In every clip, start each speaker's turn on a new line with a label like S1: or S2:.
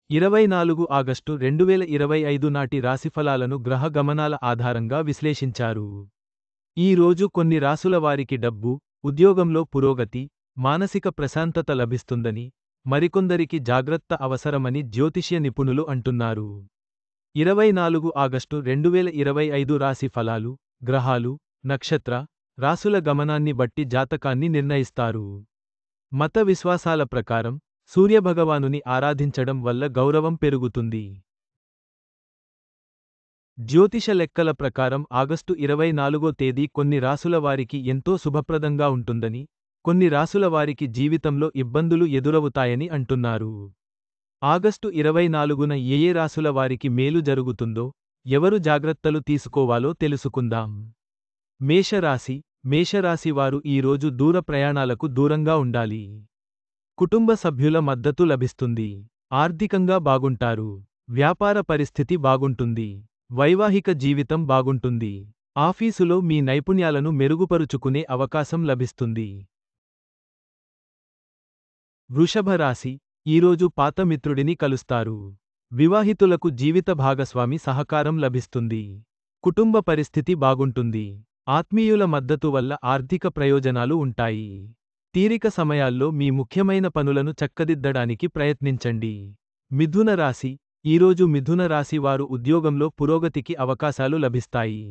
S1: 24 August 2025 నాటి రాశిఫలాలను గ్రహ గమనాల ఆధారంగా విశ్లేషించారు. ఈ రోజు కొన్ని రాసుల వారికి డబ్బు, ఉద్యోగంలో పురోగతి, మానసిక ప్రశాంతత లభిస్తుందని, మరికొందరికి జాగ్రత్త అవసరమని జ్యోతిష్య నిపుణులు అంటున్నారు. 24 ఆగస్టు 2025 రాశి ఫలాలు, గ్రహాలు, నక్షత్ర, రాసుల గమనాన్ని బట్టి జాతకాన్ని నిర్ణయిస్తారు. మత విశ్వాసాల ప్రకారం సూర్యభగవానుని ఆరాధించడం వల్ల గౌరవం పెరుగుతుంది. జ్యోతిష లెక్కల ప్రకారం ఆగస్టు 24వ తేదీ కొన్ని రాసుల వారికి ఎంతో శుభప్రదంగా ఉంటుందని, కొన్ని రాసుల వారికి జీవితంలో ఇబ్బందులు ఎదురవుతాయని అంటున్నారు. ఆగస్టు 24న ఏ రాసుల వారికి మేలు జరుగుతుందో, ఎవరు జాగ్రత్తలు తీసుకోవాలో తెలుసుకుందాం. మేషరాశి, మేషరాశి వారు ఈ రోజు దూర ప్రయాణాలకు దూరంగా ఉండాలి. కుటుంబ సభ్యుల మద్దతు లభిస్తుంది. ఆర్థికంగా బాగుంటారు. వ్యాపార పరిస్థితి బాగుంటుంది. వైవాహిక జీవితం బాగుంటుంది. ఆఫీసులో మీ నైపుణ్యాలను మెరుగుపరుచుకునే అవకాశం లభిస్తుంది. వృషభ రాశి, ఈరోజు పాత మిత్రుడిని కలుస్తారు. వివాహితులకు జీవిత భాగస్వామి సహకారం లభిస్తుంది. కుటుంబ పరిస్థితి బాగుంటుంది. ఆత్మీయుల మద్దతు వల్ల ఆర్థిక ప్రయోజనాలు ఉంటాయి. తీరిక సమయాల్లో మీ ముఖ్యమైన పనులను చక్కదిద్దడానికి ప్రయత్నించండి. మిథున రాశి, ఈరోజు మిథున రాశి వారు ఉద్యోగంలో పురోగతికి అవకాశాలు లభిస్తాయి.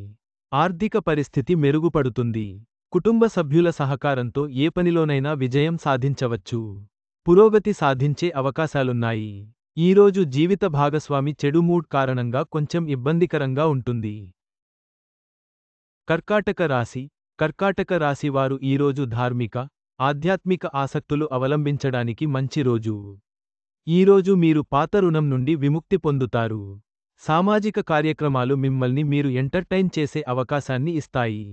S1: ఆర్థిక పరిస్థితి మెరుగుపడుతుంది. కుటుంబ సభ్యుల సహకారంతో ఏ పనిలోనైనా విజయం సాధించవచ్చు. పురోగతి సాధించే అవకాశాలున్నాయి. ఈరోజు జీవిత భాగస్వామి చెడు మూడ్ కారణంగా కొంచెం ఇబ్బందికరంగా ఉంటుంది. కర్కాటక రాశి, కర్కాటక రాశి వారు ఈరోజు ధార్మిక, ఆధ్యాత్మిక ఆసక్తులు అవలంబించడానికి మంచి రోజు. ఈరోజు మీరు పాత రుణం నుండి విముక్తి పొందుతారు. సామాజిక కార్యక్రమాలు మిమ్మల్ని మీరు ఎంటర్టైన్ చేసే అవకాశాన్ని ఇస్తాయి.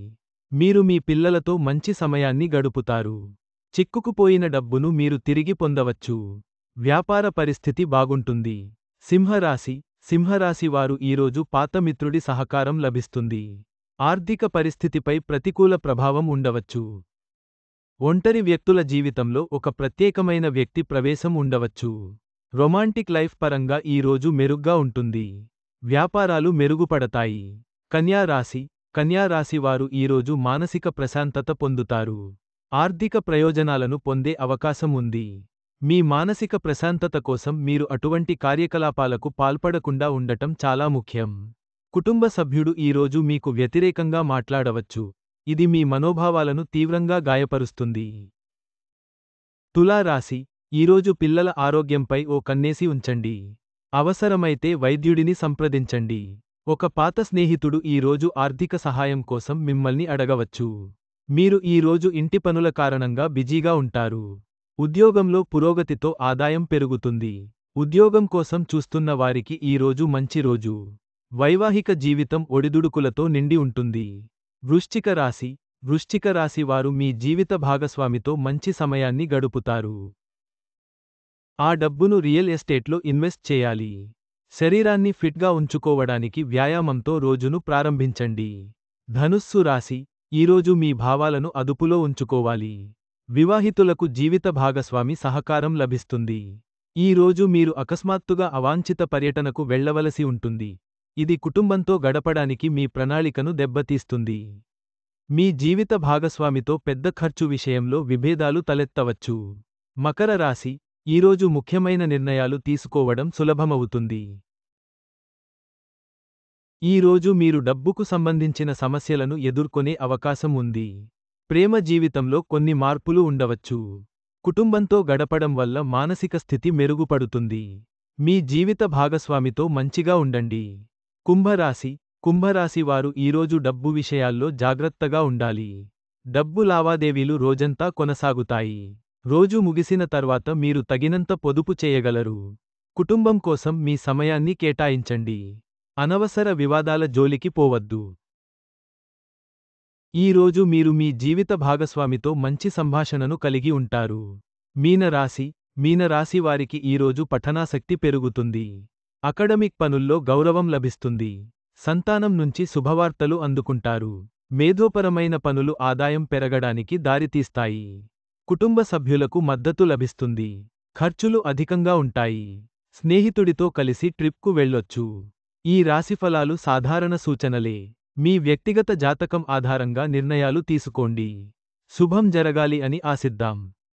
S1: మీరు మీ పిల్లలతో మంచి సమయాన్ని గడుపుతారు. చిక్కుకుపోయిన డబ్బును మీరు తిరిగి పొందవచ్చు. వ్యాపార పరిస్థితి బాగుంటుంది. సింహరాశి, సింహరాశి వారు ఈరోజు పాత మిత్రుడి సహకారం లభిస్తుంది. ఆర్థిక పరిస్థితిపై ప్రతికూల ప్రభావం ఉండవచ్చు. ఒంటరి వ్యక్తుల జీవితంలో ఒక ప్రత్యేకమైన వ్యక్తి ప్రవేశం ఉండవచ్చు. రొమాంటిక్ లైఫ్ పరంగా ఈ రోజు మెరుగ్గా ఉంటుంది. వ్యాపారాలు మెరుగుపడతాయి. కన్యా రాశి, కన్యా రాశి వారు ఈరోజు మానసిక ప్రశాంతత పొందుతారు. ఆర్థిక ప్రయోజనాలను పొందే అవకాశం ఉంది. మీ మానసిక ప్రశాంతత కోసం మీరు అటువంటి కార్యకలాపాలకు పాల్పడకుండా ఉండటం చాలా ముఖ్యం. కుటుంబ సభ్యుడు ఈరోజు మీకు వ్యతిరేకంగా మాట్లాడవచ్చు. ఇది మీ మనోభావాలను తీవ్రంగా గాయపరుస్తుంది. తులా రాశి, ఈరోజు పిల్లల ఆరోగ్యంపై ఓ కన్నేసి ఉంచండి. అవసరమైతే వైద్యుడిని సంప్రదించండి. ఒక పాత స్నేహితుడు ఈరోజు ఆర్థిక సహాయం కోసం మిమ్మల్ని అడగవచ్చు. మీరు ఈరోజు ఇంటి పనుల కారణంగా బిజీగా ఉంటారు. ఉద్యోగంలో పురోగతితో ఆదాయం పెరుగుతుంది. ఉద్యోగం కోసం చూస్తున్న వారికి ఈరోజు మంచి రోజు. వైవాహిక జీవితం ఒడిదుడుకులతో నిండి ఉంటుంది. వృశ్చిక రాశి, వృశ్చిక రాశి వారు మీ జీవిత భాగస్వామితో మంచి సమయాన్ని గడుపుతారు. ఆ డబ్బును రియల్ ఎస్టేట్లో ఇన్వెస్ట్ చేయాలి. శరీరాన్ని ఫిట్గా ఉంచుకోవడానికి వ్యాయామంతో రోజును ప్రారంభించండి. ధనుస్సు రాశి, ఈరోజు మీ భావాలను అదుపులో ఉంచుకోవాలి. వివాహితులకు జీవిత భాగస్వామి సహకారం లభిస్తుంది. ఈ రోజు మీరు అకస్మాత్తుగా అవాంఛిత పర్యటనకు వెళ్లవలసి ఉంటుంది. ఇది కుటుంబంతో గడపడానికి మీ ప్రణాళికను దెబ్బతీస్తుంది. మీ జీవిత భాగస్వామితో పెద్ద ఖర్చు విషయంలో విభేదాలు తలెత్తవచ్చు. మకర రాశి, ఈరోజు ముఖ్యమైన నిర్ణయాలు తీసుకోవడం సులభమవుతుంది. ఈరోజు మీరు డబ్బుకు సంబంధించిన సమస్యలను ఎదుర్కొనే అవకాశం ఉంది. ప్రేమ జీవితంలో కొన్ని మార్పులు ఉండవచ్చు. కుటుంబంతో గడపడం వల్ల మానసిక స్థితి మెరుగుపడుతుంది. మీ జీవిత భాగస్వామితో మంచిగా ఉండండి. కుంభరాశి, కుంభరాశి వారు ఈరోజు డబ్బు విషయాల్లో జాగ్రత్తగా ఉండాలి. డబ్బు లావాదేవీలు రోజంతా కొనసాగుతాయి. రోజు ముగిసిన తర్వాత మీరు తగినంత పొదుపు చేయగలరు. కుటుంబం కోసం మీ సమయాన్ని కేటాయించండి. అనవసర వివాదాల జోలికి పోవద్దు. ఈరోజు మీరు మీ జీవిత భాగస్వామితో మంచి సంభాషణను కలిగి ఉంటారు. మీనరాశి, మీనరాశి వారికి ఈరోజు పఠనాసక్తి పెరుగుతుంది. అకడమిక్ పనుల్లో గౌరవం లభిస్తుంది. సంతానం నుంచి శుభవార్తలు అందుకుంటారు. మేధోపరమైన పనులు ఆదాయం పెరగడానికి దారితీస్తాయి. కుటుంబ సభ్యులకు మద్దతు లభిస్తుంది. ఖర్చులు అధికంగా ఉంటాయి. స్నేహితుడితో కలిసి ట్రిప్కు వెళ్ళొచ్చు. ఈ రాశిఫలాలు సాధారణ సూచనలే. మీ వ్యక్తిగత జాతకం ఆధారంగా నిర్ణయాలు తీసుకోండి. శుభం జరగాలి అని ఆశిద్దాం.